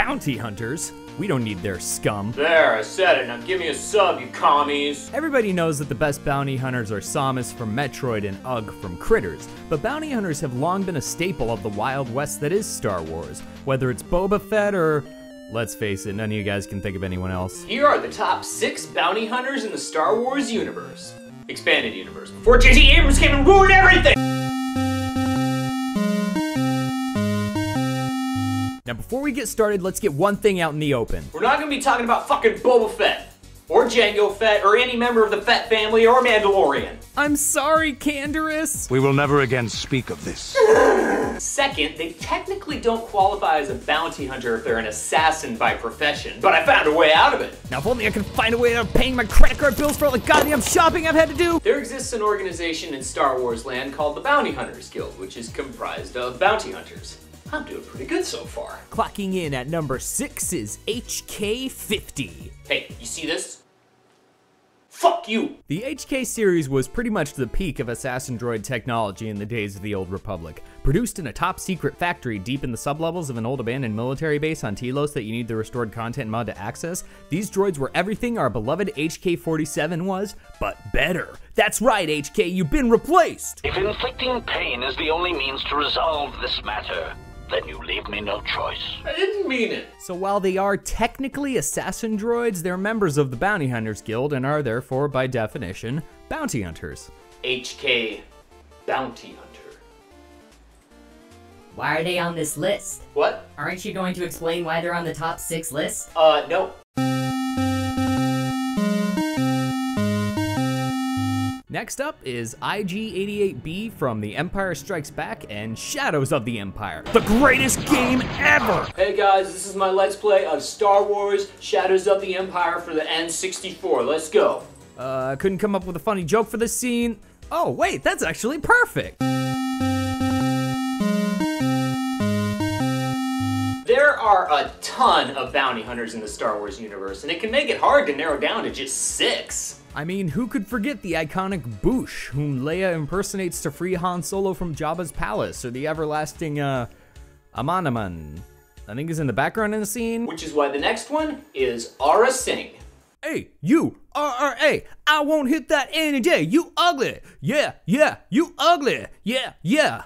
bounty hunters. We don't need their scum. There, I said it. Now give me a sub, you commies. Everybody knows that the best bounty hunters are Samus from Metroid and Ugg from Critters, but bounty hunters have long been a staple of the Wild West that is Star Wars. Whether it's Boba Fett or, let's face it, none of you guys can think of anyone else. Here are the top 6 bounty hunters in the Star Wars universe. Expanded universe. Before J.J. Abrams came and ruined everything! Now before we get started, let's get one thing out in the open. We're not gonna be talking about fucking Boba Fett, or Jango Fett, or any member of the Fett family, or Mandalorian. I'm sorry, Canderous. We will never again speak of this. Second, they technically don't qualify as a bounty hunter if they're an assassin by profession, but I found a way out of it. Now if only I could find a way of paying my credit card bills for all the goddamn shopping I've had to do. There exists an organization in Star Wars land called the Bounty Hunters Guild, which is comprised of bounty hunters. I'm doing pretty good so far. Clocking in at number 6 is HK50. Hey, you see this? Fuck you! The HK series was pretty much the peak of assassin droid technology in the days of the Old Republic. Produced in a top secret factory deep in the sublevels of an old abandoned military base on Telos that you need the restored content mod to access, these droids were everything our beloved HK-47 was, but better. That's right, HK, you've been replaced! If inflicting pain is the only means to resolve this matter, then you leave me no choice. I didn't mean it. So while they are technically assassin droids, they're members of the Bounty Hunters Guild and are therefore, by definition, bounty hunters. HK Bounty Hunter. Why are they on this list? What? Aren't you going to explain why they're on the top 6 list? No. Next up is IG-88B from The Empire Strikes Back and Shadows of the Empire, the greatest game ever! Hey guys, this is my Let's Play of Star Wars Shadows of the Empire for the N64. Let's go. I couldn't come up with a funny joke for this scene. Oh wait, that's actually perfect! There are a ton of bounty hunters in the Star Wars universe, and it can make it hard to narrow down to just 6. I mean, who could forget the iconic Boosh, whom Leia impersonates to free Han Solo from Jabba's palace, or the everlasting, Amanaman. I think he's in the background in the scene. Which is why the next one is Aura Singh. Hey, you, RRA, I won't hit that any day, you ugly! Yeah, yeah, you ugly! Yeah, yeah!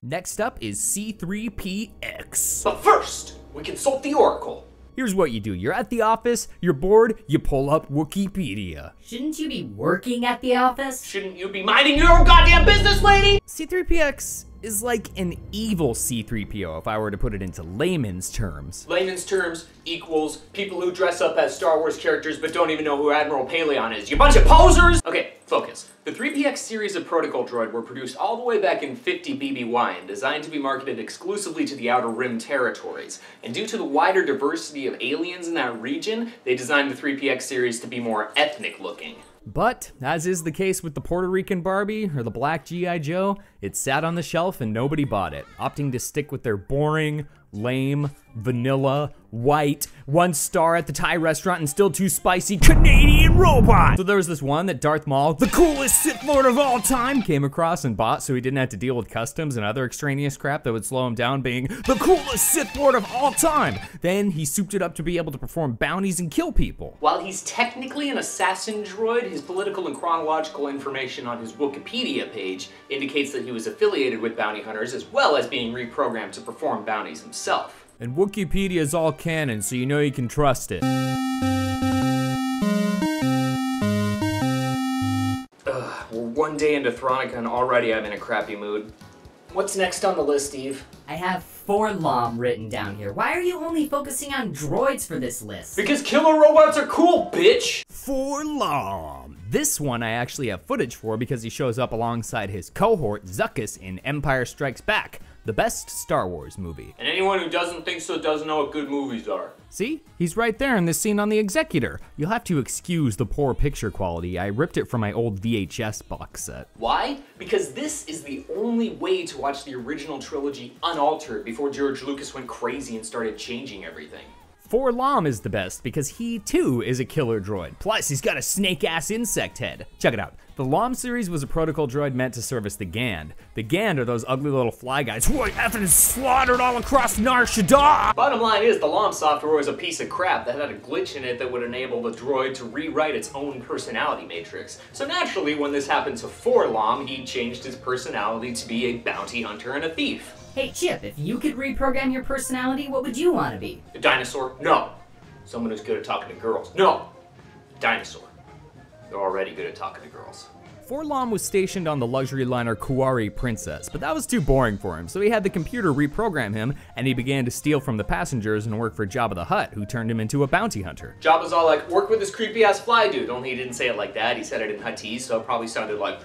Next up is C3PX. But first, we consult the Oracle. Here's what you do. You're at the office, you're bored, you pull up Wikipedia. Shouldn't you be working at the office? Shouldn't you be minding your own goddamn business, lady? C3PX is like an evil C3PO if I were to put it into layman's terms. Layman's terms equals people who dress up as Star Wars characters but don't even know who Admiral Paleon is. You bunch of posers! Okay, focus. The 3PX series of protocol droid were produced all the way back in 50 BBY and designed to be marketed exclusively to the Outer Rim territories. And due to the wider diversity of aliens in that region, they designed the 3PX series to be more ethnic looking. But, as is the case with the Puerto Rican Barbie or the Black G.I. Joe, it sat on the shelf and nobody bought it, opting to stick with their boring, lame, vanilla, white, 1 star at the Thai restaurant and still too spicy Canadian robot. So there was this one that Darth Maul, the coolest Sith Lord of all time, came across and bought so he didn't have to deal with customs and other extraneous crap that would slow him down being the coolest Sith Lord of all time. Then he souped it up to be able to perform bounties and kill people. While he's technically an assassin droid, his political and chronological information on his Wikipedia page indicates that he was affiliated with bounty hunters as well as being reprogrammed to perform bounties himself. And Wikipedia is all canon, so you know you can trust it. We're 1 day into Thronica and already I'm in a crappy mood. What's next on the list, Eve? I have Forlom written down here. Why are you only focusing on droids for this list? Because killer robots are cool, bitch! Forlom. This one I actually have footage for because he shows up alongside his cohort, Zuckuss, in Empire Strikes Back, the best Star Wars movie. And anyone who doesn't think so doesn't know what good movies are. See? He's right there in this scene on The Executor. You'll have to excuse the poor picture quality. I ripped it from my old VHS box set. Why? Because this is the only way to watch the original trilogy unaltered before George Lucas went crazy and started changing everything. 4-LOM is the best because he too is a killer droid. Plus, he's got a snake-ass insect head. Check it out. The LOM series was a protocol droid meant to service the Gand. The Gand are those ugly little fly guys who are effing slaughtered all across Nar Shaddaa! Bottom line is, the LOM software was a piece of crap that had a glitch in it that would enable the droid to rewrite its own personality matrix. So naturally, when this happened to 4-LOM, he changed his personality to be a bounty hunter and a thief. Hey Chip, if you could reprogram your personality, what would you want to be? A dinosaur? No. Someone who's good at talking to girls? No. A dinosaur. They're already good at talking to girls. 4-LOM was stationed on the luxury liner Kuwari Princess, but that was too boring for him, so he had the computer reprogram him, and he began to steal from the passengers and work for Jabba the Hutt, who turned him into a bounty hunter. Jabba's all like, work with this creepy-ass fly dude, only he didn't say it like that, he said it in Huttese, so it probably sounded like,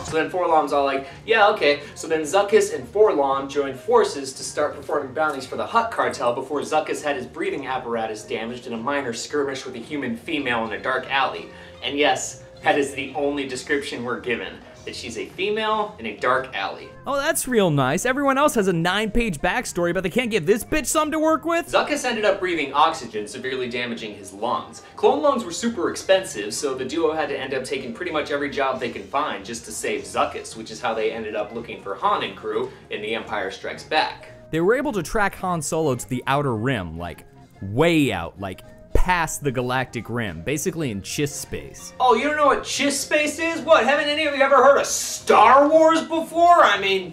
so then 4-LOM's all like, yeah, okay. So then Zuckuss and 4-LOM joined forces to start performing bounties for the Hutt cartel before Zuckuss had his breathing apparatus damaged in a minor skirmish with a human female in a dark alley. And yes, that is the only description we're given, that she's a female in a dark alley. Oh, that's real nice. Everyone else has a 9-page backstory, but they can't give this bitch something to work with? Zuckuss ended up breathing oxygen, severely damaging his lungs. Clone lungs were super expensive, so the duo had to end up taking pretty much every job they can find just to save Zuckuss, which is how they ended up looking for Han and crew in The Empire Strikes Back. They were able to track Han Solo to the outer rim, like way out, like past the galactic rim, basically in Chiss space. Oh, you don't know what Chiss space is? What, haven't any of you ever heard of Star Wars before? I mean,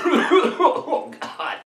oh God.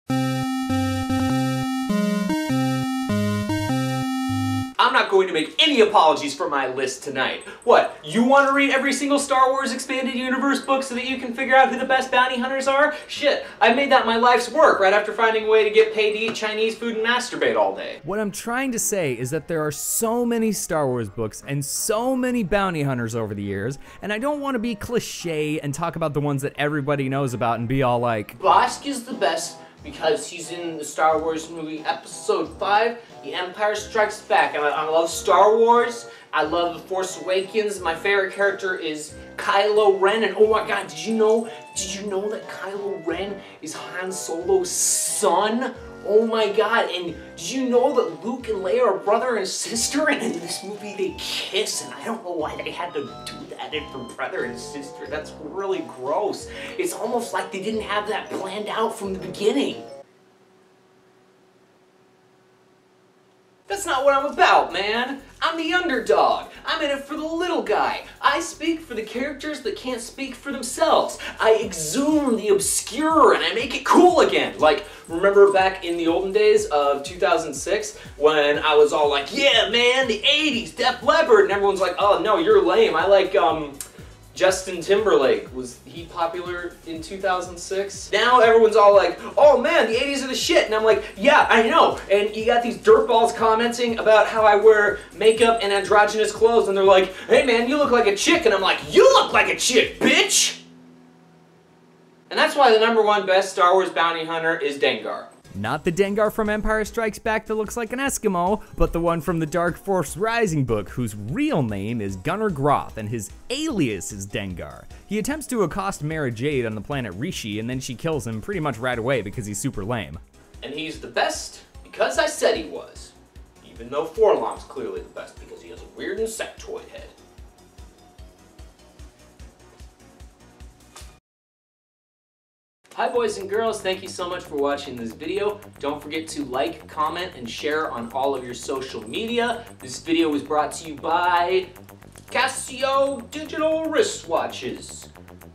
I'm not going to make any apologies for my list tonight. What, you want to read every single Star Wars Expanded Universe book so that you can figure out who the best bounty hunters are? Shit, I made that my life's work right after finding a way to get paid to eat Chinese food and masturbate all day. What I'm trying to say is that there are so many Star Wars books and so many bounty hunters over the years, and I don't want to be cliche and talk about the ones that everybody knows about and be all like, Bosk is the best because he's in the Star Wars movie Episode 5, The Empire Strikes Back. And I love Star Wars. I love The Force Awakens. My favorite character is Kylo Ren. And oh my God, did you know that Kylo Ren is Han Solo's son? Oh my God, and did you know that Luke and Leia are brother and sister, and in this movie they kiss, and I don't know why they had to do that for brother and sister. That's really gross. It's almost like they didn't have that planned out from the beginning. That's not what I'm about, man. I'm the underdog. I'm in it for the little guy. I speak for the characters that can't speak for themselves. I exhume the obscure and I make it cool again. Like, remember back in the olden days of 2006 when I was all like, yeah, man, the 80s, Def Leppard, and everyone's like, oh, no, you're lame. I like, Justin Timberlake. Was he popular in 2006? Now everyone's all like, oh man, the 80s are the shit. And I'm like, yeah, I know. And you got these dirtballs commenting about how I wear makeup and androgynous clothes. And they're like, hey man, you look like a chick. And I'm like, you look like a chick, bitch! And that's why the #1 best Star Wars bounty hunter is Dengar. not the Dengar from Empire Strikes Back that looks like an Eskimo, but the one from the Dark Force Rising book, whose real name is Gunnar Groth and his alias is Dengar. He attempts to accost Mara Jade on the planet Rishi, and then she kills him pretty much right away because he's super lame. And he's the best because I said he was. Even though 4-LOM's clearly the best because he has a weird insectoid head. Hi boys and girls, thank you so much for watching this video. Don't forget to like, comment, and share on all of your social media. This video was brought to you by Casio Digital Wristwatches.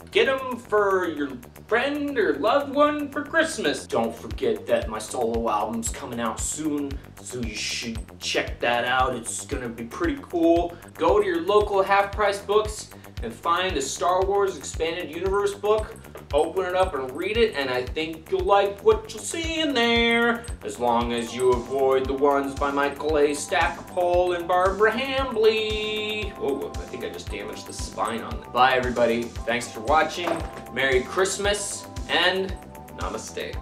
Get them for your friend or loved one for Christmas. Don't forget that my solo album's coming out soon, so you should check that out. It's gonna be pretty cool. Go to your local half-price books and find the Star Wars Expanded Universe book. Open it up and read it, and I think you'll like what you'll see in there, as long as you avoid the ones by Michael A. Stackpole and Barbara Hambly. Oh, I think I just damaged the spine on them. Bye everybody, thanks for watching, Merry Christmas, and Namaste.